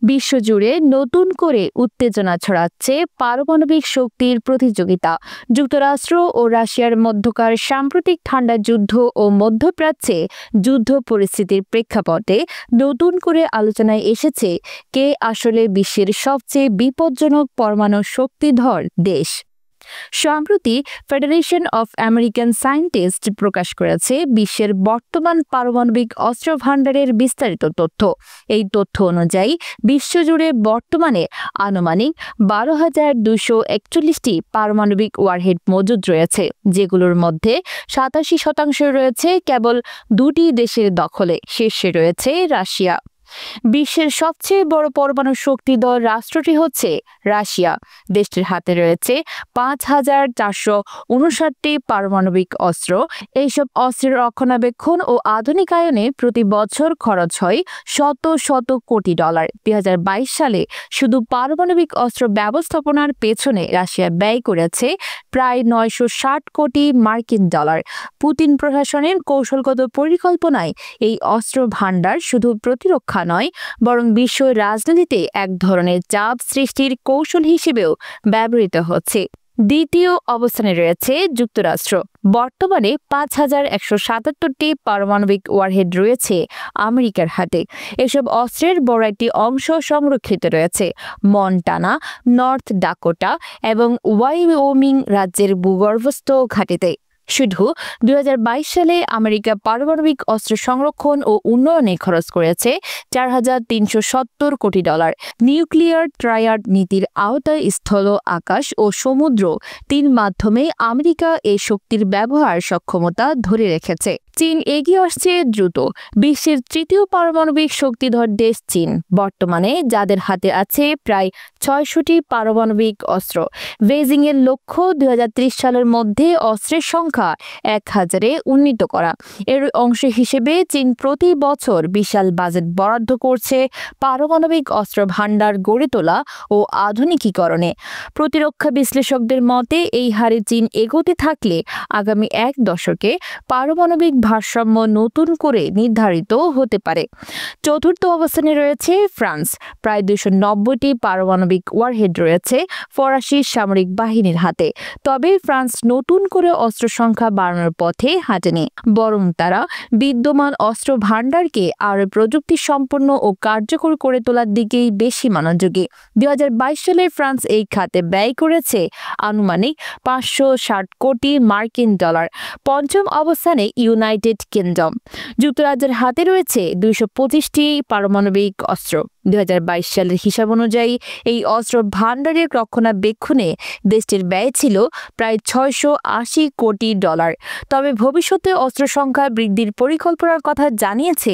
বিশ্বজুড়ে নতুন করে উত্তেজনা ছড়াচ্ছে পারমাণবিক শক্তির প্রতিযোগিতা। যুক্তরাষ্ট্র ও রাশিয়ার মধ্যকার সাম্প্রতিক ঠান্ডা যুদ্ধ ও মধ্যপ্রাচ্যে যুদ্ধ পরিস্থিতির প্রেক্ষাপটে নতুন করে আলোচনায় এসেছে কে আসলে বিশ্বের সবচেয়ে বিপজ্জনক পরমাণু শক্তিধর দেশ। সম্প্রতি ফেডারেশন অফ আমেরিকান সায়েন্টিস্ট প্রকাশ করেছে বিশ্বের বর্তমান পারমাণবিক অস্ত্র ভাণ্ডারের বিস্তারিত তথ্য। এই তথ্য অনুযায়ী বিশ্বজুড়ে বর্তমানে আনুমানিক 12,241টি পারমাণবিক ওয়ারহেড মজুদ রয়েছে, যেগুলোর মধ্যে 87% রয়েছে কেবল দুটি দেশের দখলে। শীর্ষে রয়েছে রাশিয়া। বিশ্বের সবচেয়ে বড় পরমাণু শক্তিধর রাষ্ট্রটি হচ্ছে রাশিয়া। দেশটির হাতে রয়েছে 5,459টি পারমাণবিক অস্ত্র। এইসব অস্ত্রের রক্ষণাবেক্ষণ ও আধুনিকায়নে প্রতি বছর খরচ হয় শত শত কোটি ডলার। 2022 সালে শুধু পারমাণবিক অস্ত্র ব্যবস্থাপনার পেছনে রাশিয়া ব্যয় করেছে প্রায় 960 কোটি মার্কিন ডলার। পুতিন প্রশাসনের কৌশলগত পরিকল্পনায় এই অস্ত্র ভাণ্ডার শুধু প্রতিরক্ষা নয়, বরং বিশ্ব রাজনীতিতে এক ধরনের চাপ সৃষ্টির কৌশল হিসেবেও ব্যবহৃত হচ্ছে। দ্বিতীয় অবস্থানে রয়েছে যুক্তরাষ্ট্র। বর্তমানে 5,177টি পারমাণবিক ওয়ারহেড রয়েছে আমেরিকার হাতে। এসব অস্ত্রের বড় একটি অংশ সংরক্ষিত রয়েছে মন্টানা, নর্থ ডাকোটা এবং ওয়াইওমিং রাজ্যের ভূগর্ভস্থ ঘাঁটিতে। শুধু 2022 সালে আমেরিকা পারমাণবিক অস্ত্র সংরক্ষণ ও উন্নয়নে খরচ করেছে 4,370 কোটি ডলার। নিউক্লিয়ার ট্রায়াড নীতির আওতায় স্থল, আকাশ ও সমুদ্র তিন মাধ্যমে আমেরিকা এই শক্তির ব্যবহার সক্ষমতা ধরে রেখেছে। চীন এগিয়ে আসছে দ্রুত। বিশ্বের তৃতীয় পারমাণবিক শক্তিধর দেশ চীন, বর্তমানে যাদের হাতে আছে প্রায় 600টি পারমাণবিক অস্ত্র। বেইজিং এর লক্ষ্য 2030 সালের মধ্যে অস্ত্রের সংখ্যা 1000-এ উন্নীত করা। এর অংশ হিসেবে চীন প্রতি বছর বিশাল বাজেট বরাদ্দ করছে পারমাণবিক অস্ত্র ভাণ্ডার গড়ে তোলা ও আধুনিকীকরণে। প্রতিরক্ষা বিশ্লেষকদের মতে এই হারে চীন এগোতে থাকলে আগামী এক দশকে পারমাণবিক ভারসাম্য নতুন করে নির্ধারিত হতে পারে। চতুর্থ অবস্থানে রয়েছে ফ্রান্স। প্রায় 290টি পারমাণবিক ওয়ারহেড রয়েছে ফরাসি সামরিক বাহিনীর হাতে। তবে ফ্রান্স নতুন করে অস্ত্র সংখ্যা বাড়ানোর পথে হাঁটেনি, বরং তারা বিদ্যমান অস্ত্র ভাণ্ডারকে আরও প্রযুক্তি সম্পন্ন ও কার্যকর করে তোলার দিকেই বেশি মনোযোগী। 2022 সালে ফ্রান্স এই খাতে ব্যয় করেছে আনুমানিক 560 কোটি মার্কিন ডলার। পঞ্চম অবস্থানে ইউনাইটেড কিংডম। যুক্তরাজ্যের হাতে রয়েছে 225টি পারমাণবিক অস্ত্র। 2022 সালের হিসাব অনুযায়ী এই অস্ত্র ভাণ্ডারের রক্ষণাবেক্ষণে দেশটির ব্যয় ছিল প্রায় 680 কোটি ডলার। তবে ভবিষ্যতে অস্ত্র সংখ্যা বৃদ্ধির পরিকল্পনার কথা জানিয়েছে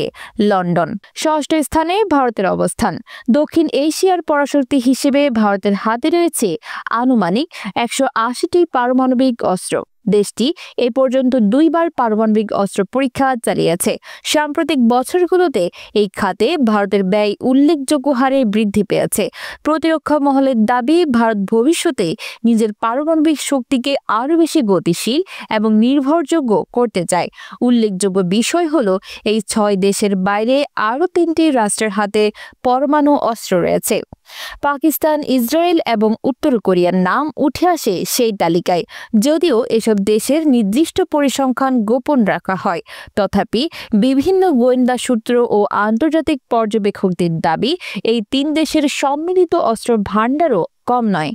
লন্ডন। ষষ্ঠ স্থানে ভারতের অবস্থান। দক্ষিণ এশিয়ার পরাশক্তি হিসেবে ভারতের হাতে রয়েছে আনুমানিক 180টি পারমাণবিক অস্ত্র। দেশটি এ পর্যন্ত 2বার পারমাণবিক অস্ত্র পরীক্ষা চালিয়েছে। সাম্প্রতিক বছরগুলোতে এই খাতে ভারতের ব্যয় উল্লেখযোগ্য হারে বৃদ্ধি পেয়েছে। প্রতিরক্ষা মহলের দাবি, ভারত ভবিষ্যতে নিজের পারমাণবিক শক্তিকে আরও বেশি গতিশীল এবং নির্ভরযোগ্য করতে চায়। উল্লেখযোগ্য বিষয় হলো এই 6 দেশের বাইরে আরও 3টি রাষ্ট্রের হাতে পরমাণু অস্ত্র রয়েছে। পাকিস্তান, ইসরায়েল এবং উত্তর কোরিয়ার নাম উঠে আসে সেই তালিকায়। যদিও এসব দেশের নির্দিষ্ট পরিসংখ্যান গোপন রাখা হয়, তথাপি বিভিন্ন গোয়েন্দা সূত্র ও আন্তর্জাতিক পর্যবেক্ষকদের দাবি এই 3 দেশের সম্মিলিত অস্ত্র ভাণ্ডারও কম নয়।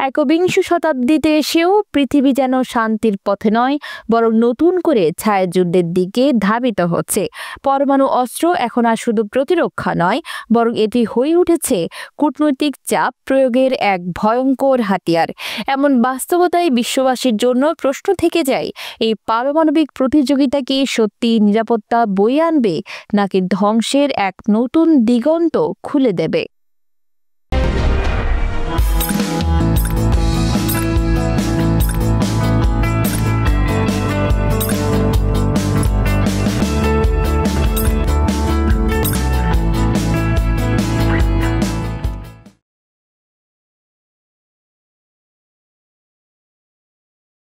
একবিংশ শতাব্দীতে এসেও পৃথিবী যেন শান্তির পথে নয়, বরং নতুন করে ছায়াযুদ্ধের দিকে ধাবিত হচ্ছে। পরমাণু অস্ত্র এখন আর শুধু প্রতিরক্ষা নয়, বরং এটি হয়ে উঠেছে কূটনৈতিক চাপ প্রয়োগের এক ভয়ঙ্কর হাতিয়ার। এমন বাস্তবতায় বিশ্ববাসীর জন্য প্রশ্ন থেকে যায়, এই পারমাণবিক প্রতিযোগিতা কি সত্যি নিরাপত্তা বয়ে আনবে, নাকি ধ্বংসের এক নতুন দিগন্ত খুলে দেবে?